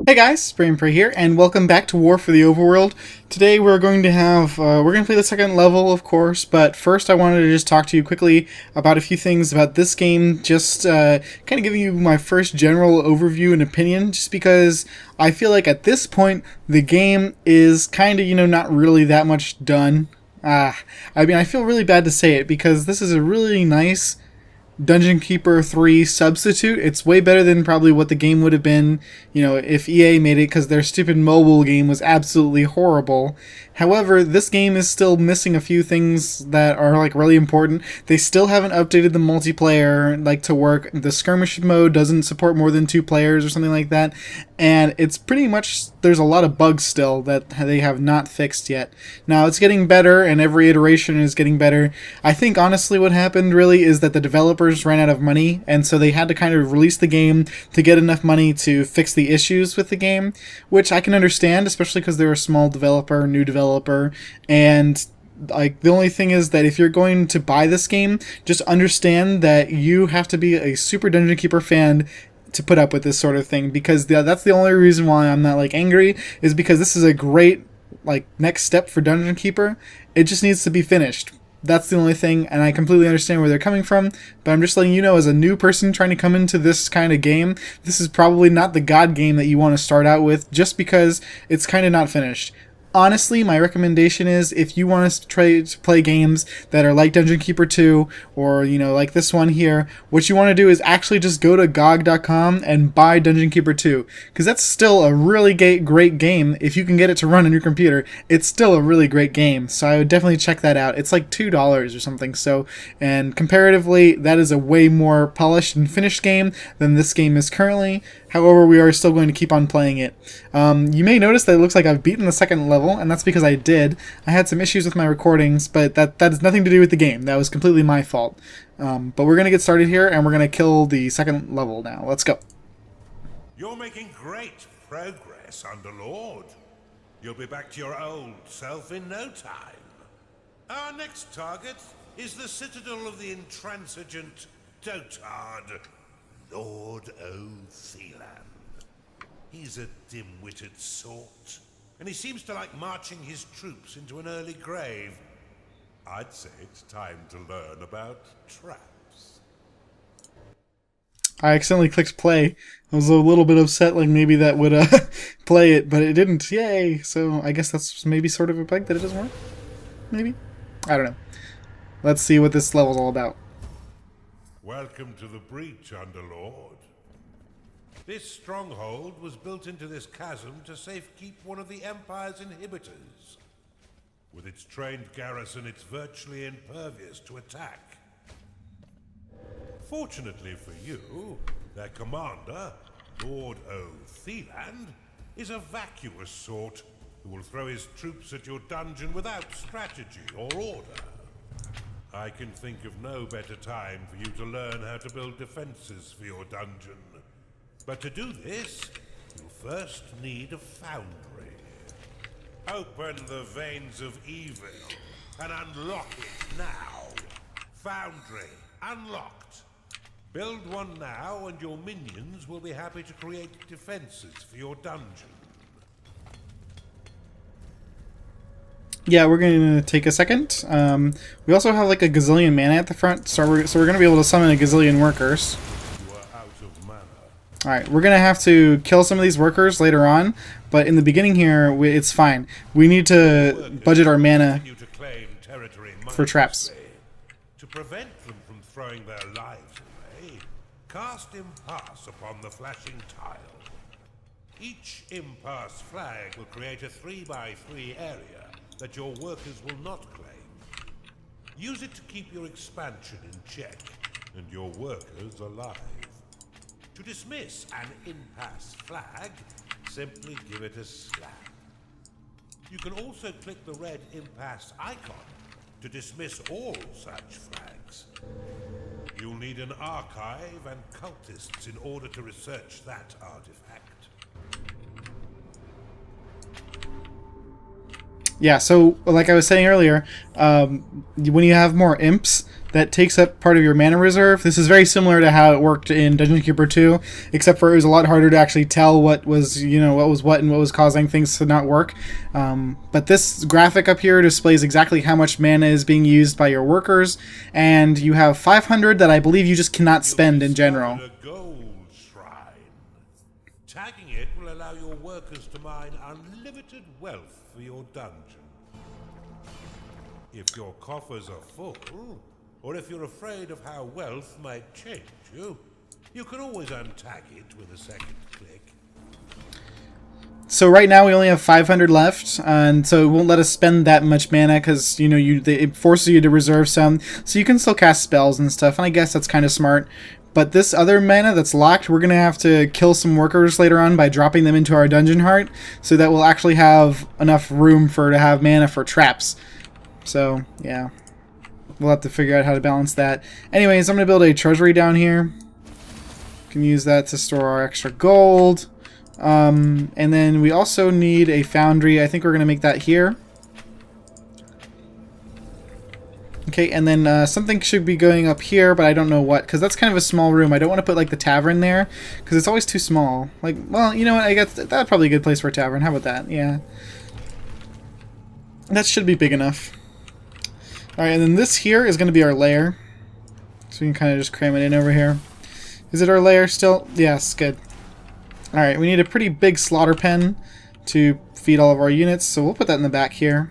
Hey guys, Spray and Pray here, and welcome back to War for the Overworld. Today we're going to play the second level, of course, but first I wanted to just talk to you quickly about a few things about this game, just kind of giving you my first general overview and opinion, just because I feel like at this point the game is kind of, not really that much done. I feel really bad to say it, because this is a really nice Dungeon Keeper 3 substitute. It's way better than probably what the game would have been, if EA made it, because their stupid mobile game was absolutely horrible. However, this game is still missing a few things that are really important. They still haven't updated the multiplayer to work. The skirmish mode doesn't support more than 2 players or something like that. And it's pretty much, there's a lot of bugs still that they have not fixed yet. Now, it's getting better, and every iteration is getting better. I think, honestly, what happened really is that the developers ran out of money, and so they had to kind of release the game to get enough money to fix the issues with the game, which I can understand, especially because they're a small developer, new developer, and the only thing is that if you're going to buy this game, just understand that you have to be a super Dungeon Keeper fan to put up with this sort of thing, because that's the only reason why I'm not angry, is because this is a great next step for Dungeon Keeper. It just needs to be finished. That's the only thing, and I completely understand where they're coming from, but I'm just letting you know, as a new person trying to come into this kind of game, this is probably not the god game that you want to start out with, just because it's kind of not finished. Honestly, my recommendation is, if you want to try to play games that are like Dungeon Keeper 2, or, like this one here, what you want to do is actually just go to GOG.com and buy Dungeon Keeper 2, because that's still a really great game. If you can get it to run on your computer, it's still a really great game, so I would definitely check that out. It's like $2 or something, and comparatively, that is a way more polished and finished game than this game is currently. However, we are still going to keep on playing it. You may notice that it looks like I've beaten the second level, and that's because I did. I had some issues with my recordings, but that has nothing to do with the game. That was completely my fault. But we're going to get started here, and we're going to kill the second level now. Let's go. You're making great progress, Underlord. You'll be back to your old self in no time. Our next target is the citadel of the intransigent dotard, Lord O'Thelan. He's a dim-witted sort, and he seems to like marching his troops into an early grave. I'd say it's time to learn about traps. I accidentally clicked play. I was a little bit upset, maybe that would play it, but it didn't. Yay! So I guess that's maybe sort of a bug that it doesn't work? Maybe? I don't know. Let's see what this level's all about. Welcome to the breach, Underlord. This stronghold was built into this chasm to safekeep one of the Empire's inhibitors. With its trained garrison, it's virtually impervious to attack. Fortunately for you, their commander, Lord O'Thelan, is a vacuous sort who will throw his troops at your dungeon without strategy or order. I can think of no better time for you to learn how to build defenses for your dungeon. But to do this, you first need a foundry. Open the veins of evil and unlock it now. Foundry unlocked. Build one now and your minions will be happy to create defenses for your dungeon. Yeah, we're going to take a second. We also have a gazillion mana at the front, so we're going to be able to summon a gazillion workers. You are out of mana. Alright, we're going to have to kill some of these workers later on, but in the beginning here, it's fine. We need to budget our mana for traps. To prevent them from throwing their lives away, cast Impasse upon the flashing tile. Each Impasse flag will create a 3x3 area that your workers will not claim. Use it to keep your expansion in check and your workers alive. To dismiss an impasse flag, simply give it a slap. You can also click the red impasse icon to dismiss all such flags. You'll need an archive and cultists in order to research that artifact. Yeah, so like I was saying earlier, when you have more imps, that takes up part of your mana reserve. This is very similar to how it worked in Dungeon Keeper 2, except for it was a lot harder to actually tell what was, what was what and what was causing things to not work. But this graphic up here displays exactly how much mana is being used by your workers, and you have 500 that I believe you just cannot spend in general. A gold shrine. Tagging it will allow your workers to mine unlimited wealth for your dungeon. If your coffers are full, or if you're afraid of how wealth might change you, you can always untag it with a second click. So right now we only have 500 left, and so it won't let us spend that much mana because it forces you to reserve some, so you can still cast spells and stuff. And I guess that's kind of smart. But this other mana that's locked, we're gonna have to kill some workers later on by dropping them into our dungeon heart, so that we'll actually have enough room to have mana for traps. So yeah. We'll have to figure out how to balance that. Anyways, I'm going to build a treasury down here. Can use that to store our extra gold. And then we also need a foundry. I think we're going to make that here. Okay, and then something should be going up here, but I don't know what, because that's kind of a small room. I don't want to put like the tavern there, because it's always too small. Like, well, you know what? I guess that's probably a good place for a tavern. How about that? Yeah. That should be big enough. Alright, and then this here is going to be our lair. So we can kind of just cram it in over here. Is it our lair still? Yes, good. Alright, we need a pretty big slaughter pen to feed all of our units, so we'll put that in the back here.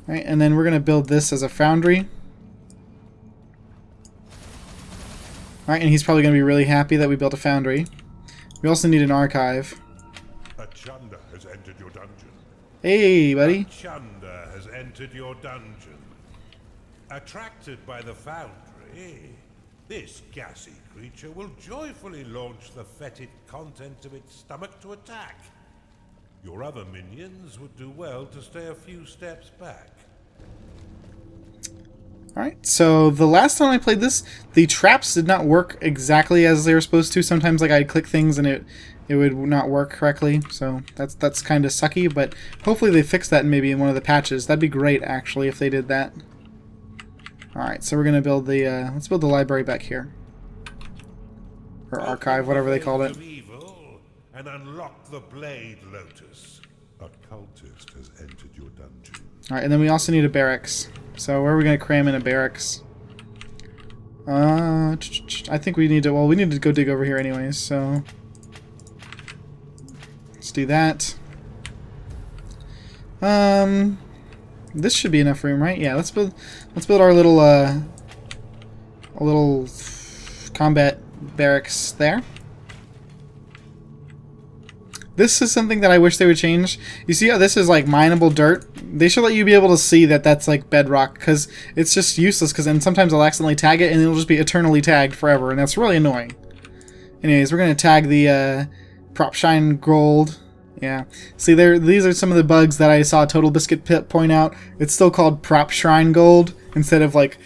Alright, and then we're going to build this as a foundry. Alright, and he's probably going to be really happy that we built a foundry. We also need an archive. A Chunder has entered your dungeon. Hey, buddy. A Chunder has entered your dungeon. Attracted by the foundry, this gassy creature will joyfully launch the fetid contents of its stomach to attack. Your other minions would do well to stay a few steps back. Alright, so the last time I played this, the traps did not work exactly as they were supposed to. Sometimes like I'd click things and it would not work correctly, so that's kind of sucky, but hopefully they fix that maybe in one of the patches. That'd be great, actually, if they did that. Alright, so we're going to build the, let's build the library back here. Or archive, whatever they called it. And unlock the Blade Lotus. A cultist has entered your dungeon. Alright, and then we also need a barracks. So where are we going to cram in a barracks? I think we need to, well, we need to go dig over here anyways, so let's do that. This should be enough room, right? Yeah, let's build our little a little combat barracks there. This is something that I wish they would change. You see how this is like mineable dirt? They should let you be able to see that that's like bedrock, because it's just useless, because then sometimes I'll accidentally tag it and it'll just be eternally tagged forever, and that's really annoying. Anyways, we're going to tag the prop shine gold. Yeah. See, these are some of the bugs that I saw Total Biscuit Pit point out. It's still called Prop Shrine Gold instead of like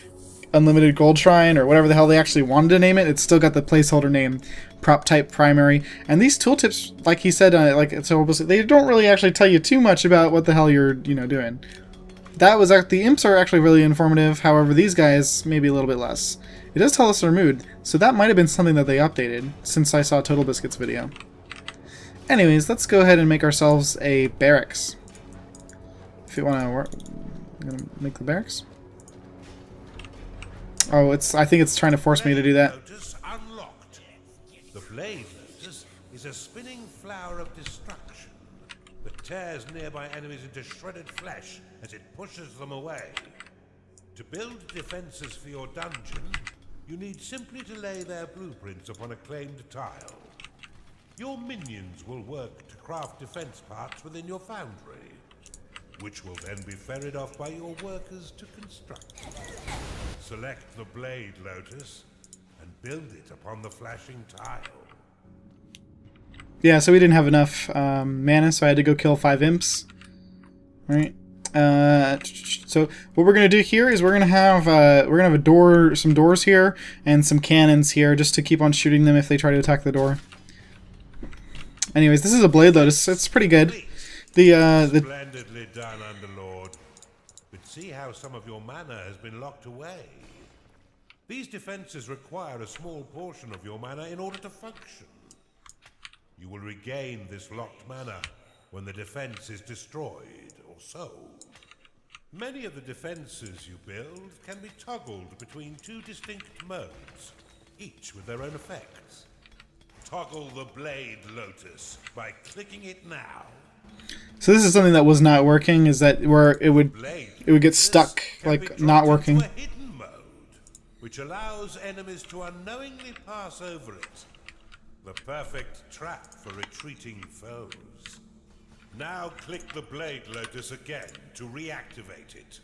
Unlimited Gold Shrine or whatever the hell they actually wanted to name it. It's still got the placeholder name, Prop Type Primary. And these tooltips, like he said, they don't really actually tell you too much about what the hell you're doing. The imps are actually really informative. However, these guys maybe a little bit less. It does tell us our mood, so that might have been something that they updated since I saw Total Biscuit's video. Anyways, let's go ahead and make ourselves a barracks. If you want to work, I'm gonna make the barracks. Oh, I think it's trying to force me to do that. Lotus unlocked. The Blade Lotus is a spinning flower of destruction that tears nearby enemies into shredded flesh as it pushes them away. To build defenses for your dungeon, you need simply to lay their blueprints upon a claimed tile. Your minions will work to craft defense parts within your foundry, which will then be ferried off by your workers to construct. Select the Blade Lotus and build it upon the flashing tile. Yeah, so we didn't have enough mana, so I had to go kill 5 imps. Right. So what we're gonna do here is we're gonna have some doors here and some cannons here, just to keep on shooting them if they try to attack the door. Anyways, this is a Blade Lotus. It's pretty good. The Splendidly done, Underlord. But see how some of your mana has been locked away. These defenses require a small portion of your mana in order to function. You will regain this locked mana when the defense is destroyed or sold. Many of the defenses you build can be toggled between two distinct modes, each with their own effects. Toggle the Blade Lotus by clicking it now. So this is something that was not working, is that where it would get stuck, like not working. A hidden mode, which allows enemies to unknowingly pass over it. The perfect trap for retreating foes. Now click the Blade Lotus again to reactivate it.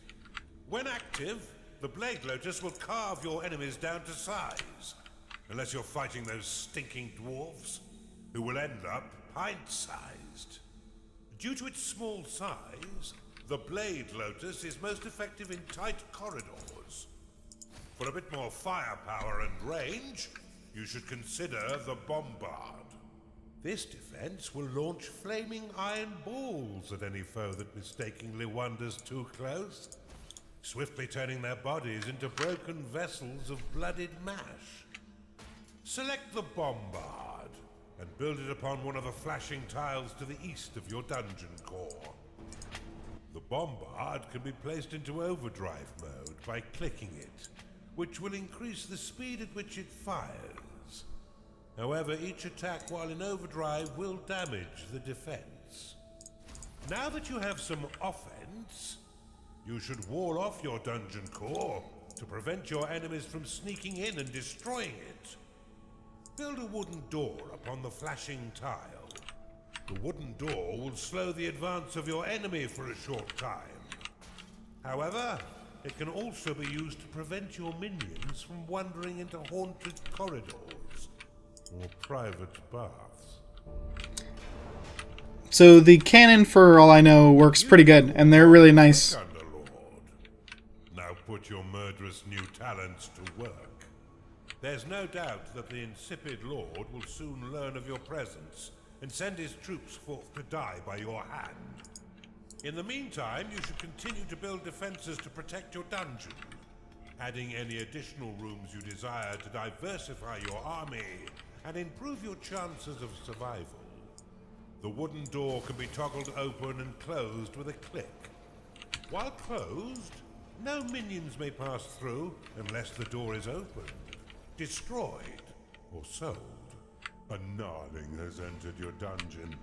When active, the Blade Lotus will carve your enemies down to size. Unless you're fighting those stinking dwarves, who will end up pint-sized. Due to its small size, the Blade Lotus is most effective in tight corridors. For a bit more firepower and range, you should consider the Bombard. This defense will launch flaming iron balls at any foe that mistakenly wanders too close, swiftly turning their bodies into broken vessels of blooded mash. Select the Bombard and build it upon one of the flashing tiles to the east of your dungeon core. The Bombard can be placed into overdrive mode by clicking it, which will increase the speed at which it fires. However, each attack while in overdrive will damage the defense. Now that you have some offense, you should wall off your dungeon core to prevent your enemies from sneaking in and destroying it. Build a wooden door upon the flashing tile. The wooden door will slow the advance of your enemy for a short time. However, it can also be used to prevent your minions from wandering into haunted corridors or private baths. So the cannon, for all I know, works pretty good, and they're really nice. Now put your murderous new talents to work. There's no doubt that the insipid Lord will soon learn of your presence and send his troops forth to die by your hand. In the meantime, you should continue to build defenses to protect your dungeon, adding any additional rooms you desire to diversify your army and improve your chances of survival. The wooden door can be toggled open and closed with a click. While closed, no minions may pass through unless the door is opened, destroyed, or sold. A gnarling has entered your dungeon.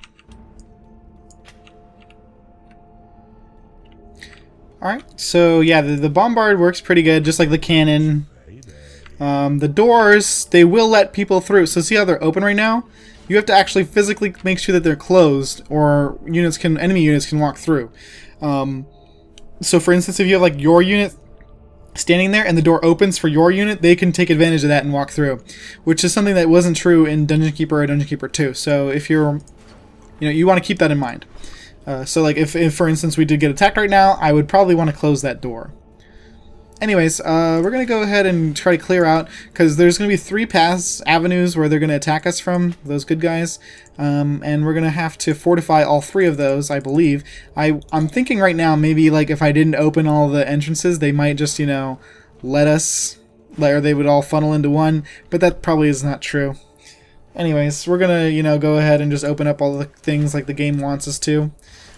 Alright, so yeah, the Bombard works pretty good, just like the cannon. The doors, they will let people through. So see how they're open right now? You have to actually physically make sure that they're closed, or enemy units can walk through. So for instance, if you have like your unit standing there and the door opens for your unit, they can take advantage of that and walk through, which is something that wasn't true in Dungeon Keeper or Dungeon Keeper 2. So if you're, you want to keep that in mind. So like if for instance we did get attacked right now, I would probably want to close that door. Anyways, we're going to go ahead and try to clear out, because there's going to be 3 avenues where they're going to attack us from, those good guys. And we're going to have to fortify all 3 of those, I believe. I'm thinking right now, maybe like if I didn't open all the entrances, they might just, let us, or they would all funnel into one, but that probably is not true. Anyways, we're going to, go ahead and just open up all the things like the game wants us to,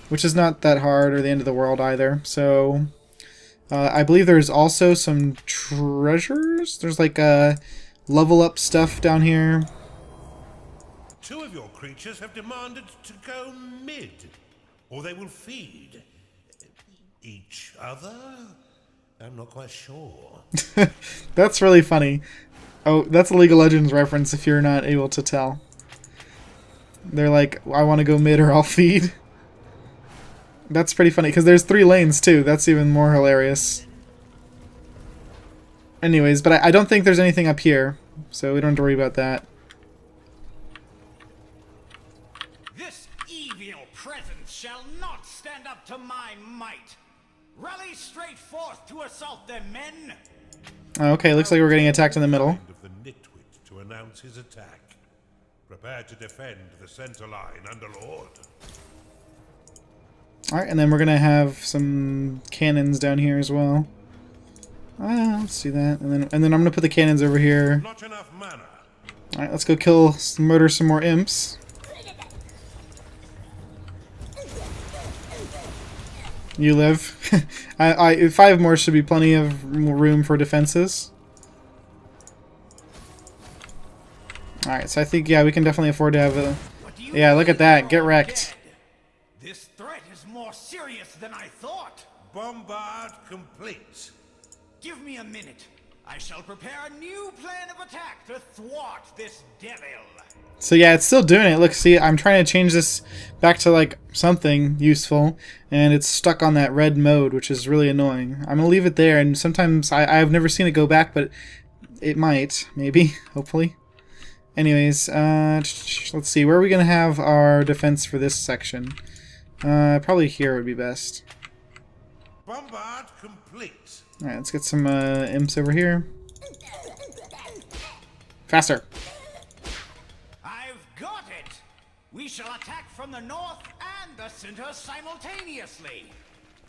which is not that hard or the end of the world either. So I believe there's also some treasures. There's like level up stuff down here. 2 of your creatures have demanded to go mid, or they will feed each other? I'm not quite sure. That's really funny. Oh, that's a League of Legends reference if you're not able to tell. They're like, I want to go mid or I'll feed. That's pretty funny, because there's 3 lanes too. That's even more hilarious. Anyways, but I don't think there's anything up here, so we don't have to worry about that. This evil presence shall not stand up to my might. Rally straight forth to assault them, men. Okay, looks like we're getting attacked in the middle. Of the nitwit to announce his attack. Prepare to defend the center line, Underlord. Alright, and then we're gonna have some cannons down here as well. Let's do that. And then I'm gonna put the cannons over here. Not enough mana. Alright, let's go murder some more imps. You live. 5 more should be plenty of room for defenses. Alright, so I think, yeah, we can definitely afford to have a... Yeah, look at that. Get wrecked. This threat is more serious than I thought. Bombard complete. Give me a minute. I shall prepare a new plan of attack to thwart this devil. So yeah, it's still doing it. Look, see, I'm trying to change this back to like something useful, and it's stuck on that red mode, which is really annoying. I'm gonna leave it there, and sometimes I've never seen it go back, but it might, maybe, hopefully. Anyways, let's see, where are we gonna have our defense for this section? Probably here would be best. Bombard complete. Alright, let's get some imps over here. Faster! I've got it! We shall attack from the north and the center simultaneously.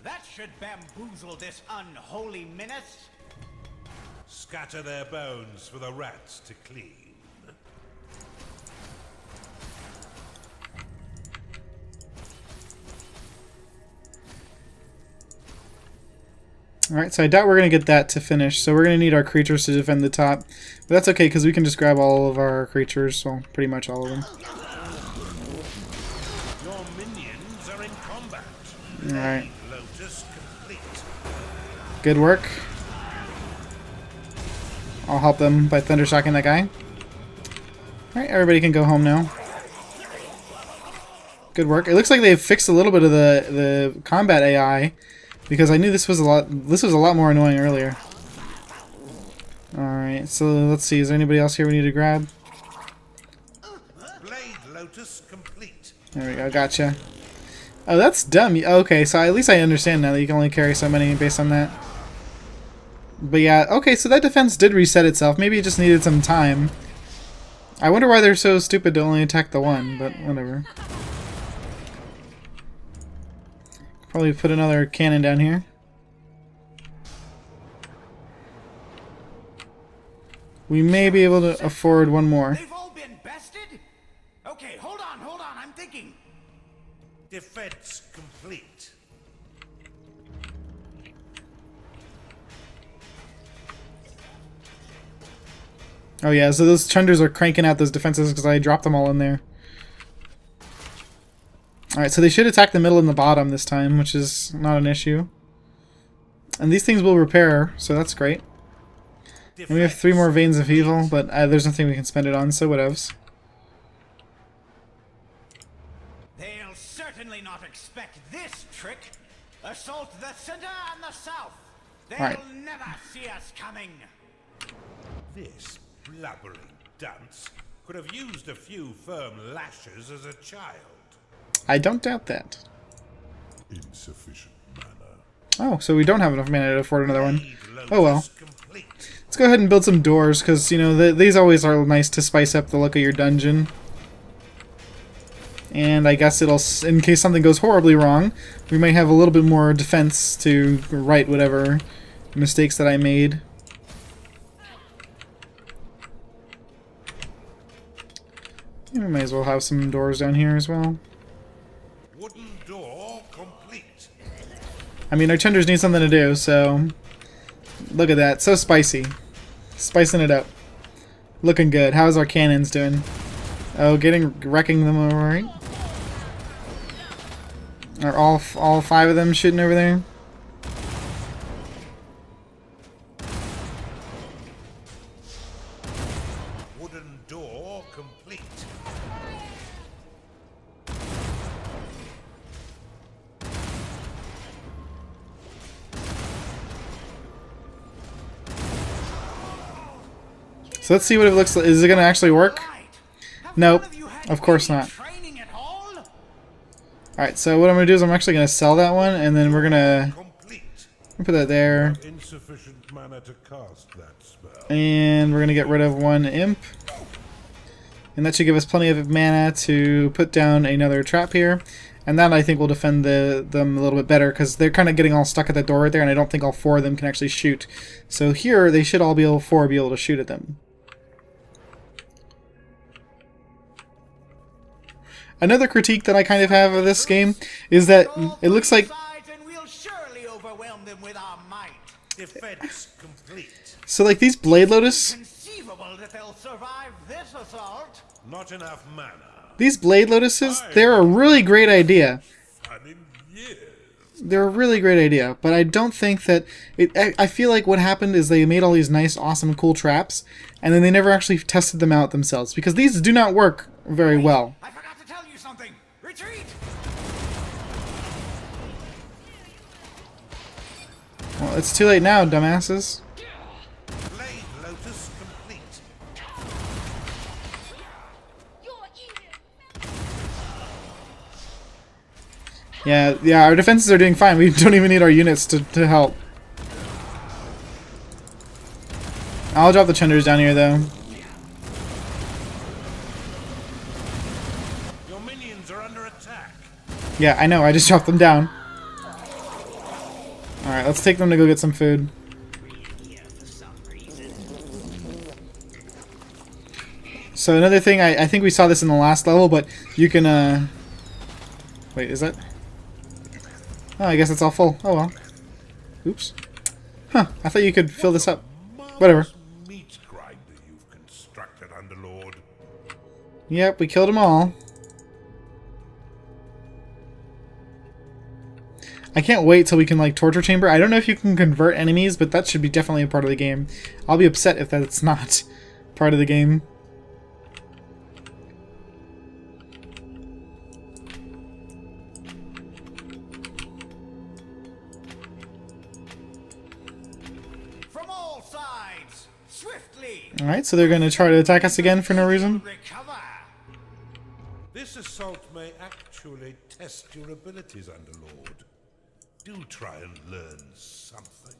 That should bamboozle this unholy menace. Scatter their bones for the rats to clean. Alright, so I doubt we're going to get that to finish, so we're going to need our creatures to defend the top. But that's okay, because we can just grab all of our creatures, well, pretty much all of them. Your minions are in combat. Alright. Lotus complete. Good work. I'll help them by thundershocking that guy. Alright, everybody can go home now. Good work. It looks like they've fixed a little bit of the combat AI, because I knew this was a lot more annoying earlier. Alright, so let's see, is there anybody else here we need to grab? Blade Lotus complete. There we go, gotcha. Oh, that's dumb. Okay, so at least I understand now that you can only carry so many based on that. But yeah, okay, so that defense did reset itself. Maybe it just needed some time. I wonder why they're so stupid to only attack the one, but whatever. Probably put another cannon down here. We may be able to afford one more. They've all been bested? Okay, hold on, I'm thinking. Defense complete. Oh yeah, so those chunders are cranking out those defenses because I dropped them all in there. Alright, so they should attack the middle and the bottom this time, which is not an issue. And these things will repair, so that's great. And we have 3 more Veins of Evil, but there's nothing we can spend it on, so whatevs. They'll certainly not expect this trick. Assault the center and the south. They'll never see us coming. This blubbering dunce could have used a few firm lashes as a child. I don't doubt that. Insufficient mana. Oh, so we don't have enough mana to afford another one. Oh well. Complete. Let's go ahead and build some doors, because, you know, these always are nice to spice up the look of your dungeon. And I guess it'll, in case something goes horribly wrong, we might have a little bit more defense to right whatever mistakes that I made. We might as well have some doors down here as well. Wooden door complete. I mean, our chunders need something to do, so... Look at that. So spicy. Spicing it up. Looking good. How's our cannons doing? Oh, wrecking them alright? Are all 5 of them shooting over there? Wooden door complete. So let's see what it looks like. Is it going to actually work? Nope. Of course not. Alright, so what I'm going to do is I'm actually going to sell that one, and then we're going to put that there. Insufficient mana to cast that spell. And we're going to get rid of 1 imp. And that should give us plenty of mana to put down another trap here. And that, I think, will defend them a little bit better, because they're kind of getting all stuck at that door right there, and I don't think all 4 of them can actually shoot. So here, they should all be able, 4 be able to shoot at them. Another critique that I kind of have of this game is that it looks like... Defense complete. So, like, these Blade Lotus... Conceivable that they'll survive this assault. Not enough mana. These Blade Lotuses, they're a really great idea. Fun in years. They're a really great idea, but I don't think that... I feel like what happened is they made all these nice, awesome, cool traps, and then they never actually tested them out themselves, because these do not work very well. I forgot to tell you something. Retreat! Well, it's too late now, dumbasses. Blade Lotus complete. Yeah, our defenses are doing fine. We don't even need our units to help. I'll drop the Chunders down here, though. Your minions are under attack. Yeah, I know. I just dropped them down. Alright, let's take them to go get some food. So another thing, I think we saw this in the last level, but you can, wait, is that... Oh, I guess it's all full. Oh well. Oops. Huh, I thought you could fill this up. Whatever. Meat grinder you've constructed, Underlord. Yep, we killed them all. I can't wait till we can, like, torture chamber. I don't know if you can convert enemies, but that should be definitely a part of the game. I'll be upset if that's not part of the game. From all sides, swiftly. Alright, so they're going to try to attack us again for no reason. Recover. This assault may actually test your abilities, Underlord. Do try and learn something.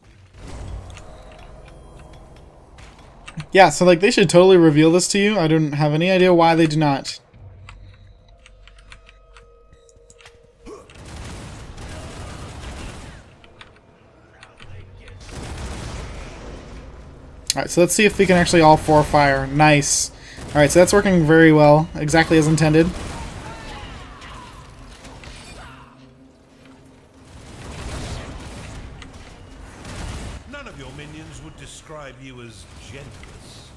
Yeah, so, like, they should totally reveal this to you. I don't have any idea why they do not. Alright, so let's see if we can actually all 4 fire. Nice. Alright, so that's working very well. Exactly as intended. None of your minions would describe you as generous.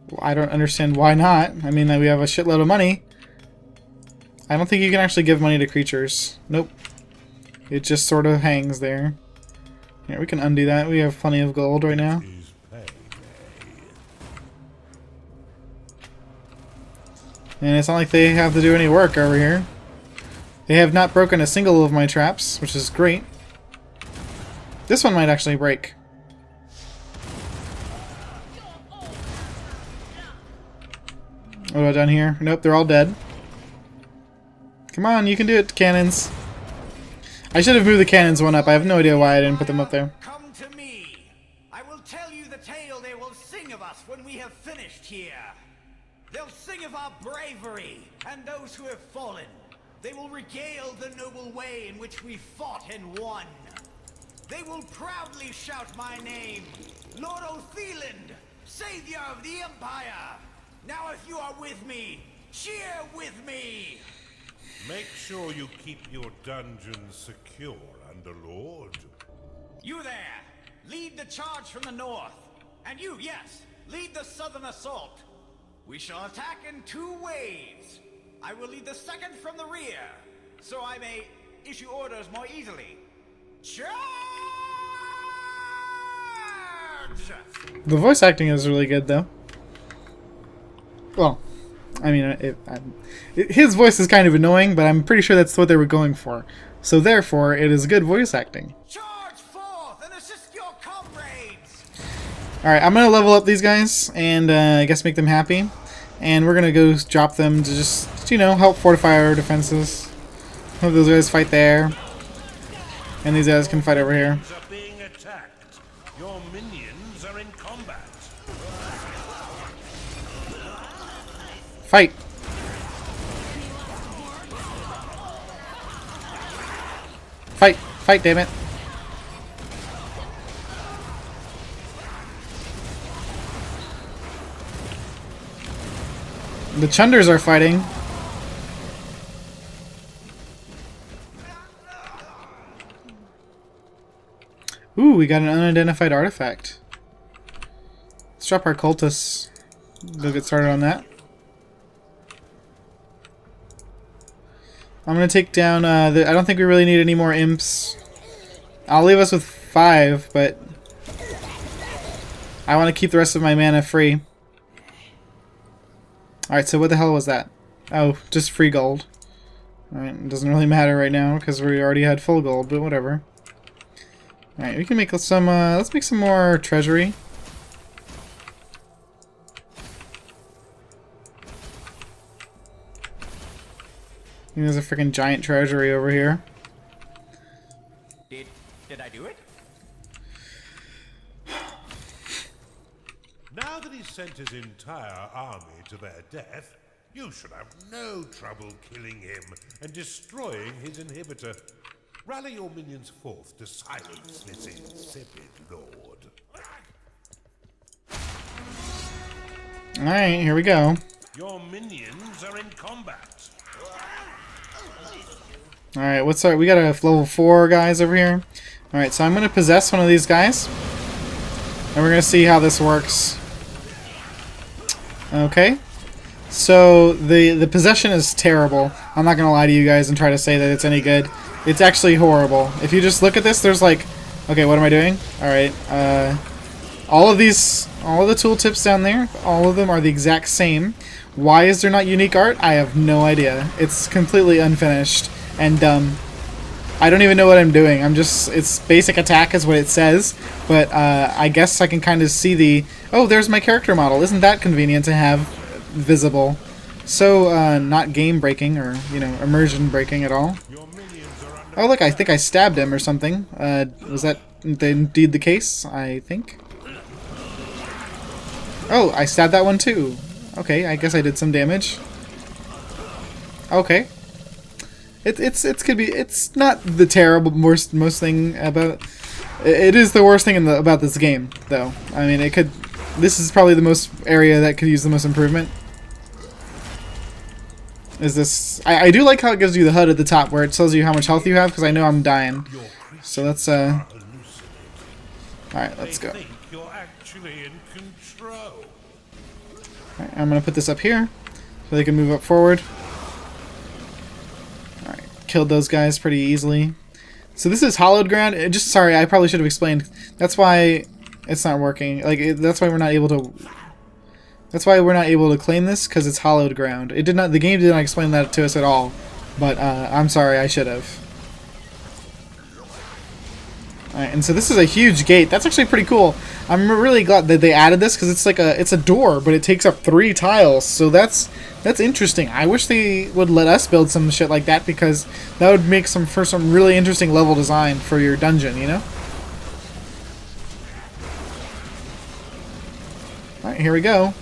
Well, I don't understand why not. I mean, we have a shitload of money. I don't think you can actually give money to creatures. Nope. It just sort of hangs there. Yeah, we can undo that. We have plenty of gold right now. Is payday. And it's not like they have to do any work over here. They have not broken a single of my traps, which is great. This one might actually break. What about down here? Nope, they're all dead. Come on, you can do it, cannons. I should have moved the cannons one up. I have no idea why I didn't put them up there. Come to me. I will tell you the tale they will sing of us when we have finished here. They'll sing of our bravery and those who have fallen. They will regale the noble way in which we fought and won. They will proudly shout my name, Lord Otheland, Savior of the Empire. Now if you are with me, cheer with me. Make sure you keep your dungeon secure, Underlord. You there, lead the charge from the north. And you, yes, lead the southern assault. We shall attack in 2 waves. I will lead the second from the rear, so I may issue orders more easily. Charge! The voice acting is really good, though. Well, I mean, his voice is kind of annoying, but I'm pretty sure that's what they were going for. So therefore, it is good voice acting. Charge forth and assist your comrades! Alright, I'm going to level up these guys, and I guess make them happy. And we're going to go drop them to just, you know, help fortify our defenses. Have those guys fight there. And these guys can fight over here. Are being attacked. Your minions are in combat. Fight! Fight, damn it. The Chunders are fighting. Ooh, we got an unidentified artifact. Let's drop our cultists. We'll get started on that. I'm gonna take down, I don't think we really need any more imps. I'll leave us with 5, but I want to keep the rest of my mana free. Alright, so what the hell was that? Oh, just free gold. Alright, it doesn't really matter right now because we already had full gold, but whatever. Alright, we can make some, let's make some more treasury. There's a freaking giant treasury over here. Did I do it? Now that he's sent his entire army to their death, you should have no trouble killing him and destroying his inhibitor. Rally your minions forth to silence this insipid lord. Alright, here we go. Your minions are in combat. Alright, what's our... We got a level 4 guys over here. Alright, so I'm going to possess one of these guys. And we're going to see how this works. Okay. So, the possession is terrible. I'm not going to lie to you guys and try to say that it's any good. It's actually horrible. If you just look at this, there's like... Okay, what am I doing? Alright, all of the tooltips down there, all of them are the exact same. Why is there not unique art? I have no idea. It's completely unfinished and dumb. I don't even know what I'm doing. I'm just... It's basic attack is what it says. But I guess I can kind of see the... Oh, there's my character model. Isn't that convenient to have visible? So, not game breaking or, you know, immersion breaking at all. Oh, look, I think I stabbed him or something. Was that indeed the case? I think. Oh, I stabbed that one too. Okay, I guess I did some damage. Okay. It's not the terrible most thing about... It is the worst thing about this game, though. I mean, it could... This is probably the most area that could use the most improvement. Is this... I do like how it gives you the HUD at the top, where it tells you how much health you have, because I know I'm dying. So let's, Alright, let's go. Alright, I'm gonna put this up here, so they can move up forward. Alright, killed those guys pretty easily. So this is hollowed ground. Sorry, I probably should have explained. That's why it's not working. Like, that's why we're not able to... That's why we're not able to claim this, because it's hollowed ground. It did not. The game did not explain that to us at all. But I'm sorry, I should have. Alright, and so this is a huge gate. That's actually pretty cool. I'm really glad that they added this, because it's like it's a door, but it takes up 3 tiles. So that's interesting. I wish they would let us build some shit like that, because that would make some really interesting level design for your dungeon, you know? Alright, here we go.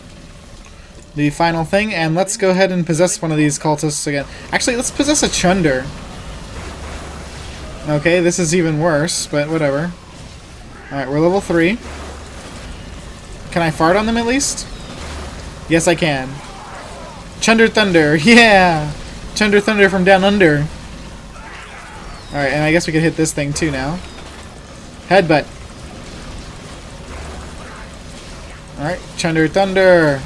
The final thing, and let's go ahead and possess one of these cultists again. Actually, let's possess a Chunder. Okay, this is even worse, but whatever. Alright, we're level 3. Can I fart on them at least? Yes, I can. Chunder Thunder, yeah! Chunder Thunder from down under. Alright, and I guess we could hit this thing too now. Headbutt. Alright, Chunder Thunder.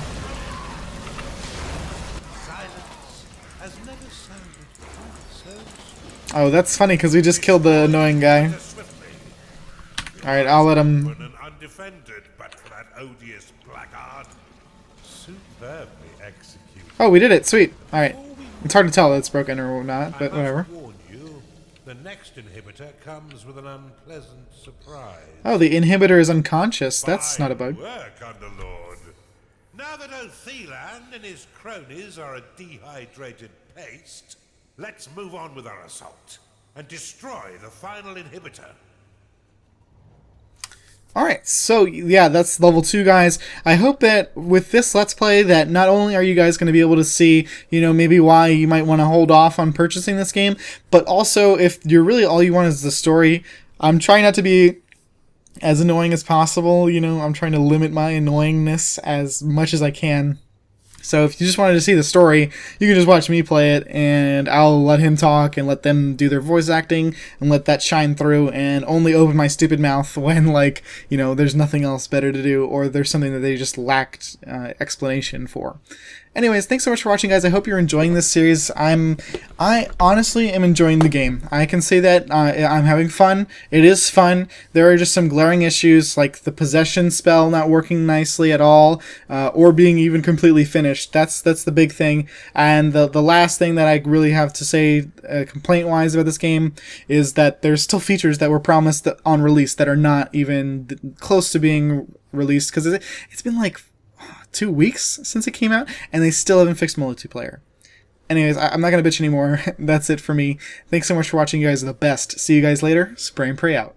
Oh, that's funny because we just killed the annoying guy. Alright, I'll let him... Oh, we did it. Sweet. Alright. It's hard to tell that it's broken or not, but whatever. The next inhibitor comes with an unpleasant surprise. Oh, the inhibitor is unconscious. That's not a bug. Work, Underlord. Now that Othelan and his cronies are a dehydrated paste, let's move on with our assault and destroy the final inhibitor. Alright, so yeah, that's level 2, guys. I hope that with this Let's Play that not only are you guys going to be able to see, maybe why you might want to hold off on purchasing this game, but also if you're really all you want is the story, I'm trying not to be as annoying as possible, I'm trying to limit my annoyingness as much as I can. So if you just wanted to see the story, you can just watch me play it, and I'll let him talk and let them do their voice acting and let that shine through, and only open my stupid mouth when, there's nothing else better to do, or there's something that they just lacked explanation for. Anyways, thanks so much for watching, guys. I hope you're enjoying this series. I honestly am enjoying the game. I can say that I'm having fun. It is fun. There are just some glaring issues, like the possession spell not working nicely at all, or being even completely finished. That's the big thing. And the last thing that I really have to say, complaint-wise, about this game is that there's still features that were promised on release that are not even close to being released, because it's been like 2 weeks since it came out, and they still haven't fixed multiplayer. Anyways, I'm not going to bitch anymore. That's it for me. Thanks so much for watching. You guys are the best. See you guys later. Spray and pray out.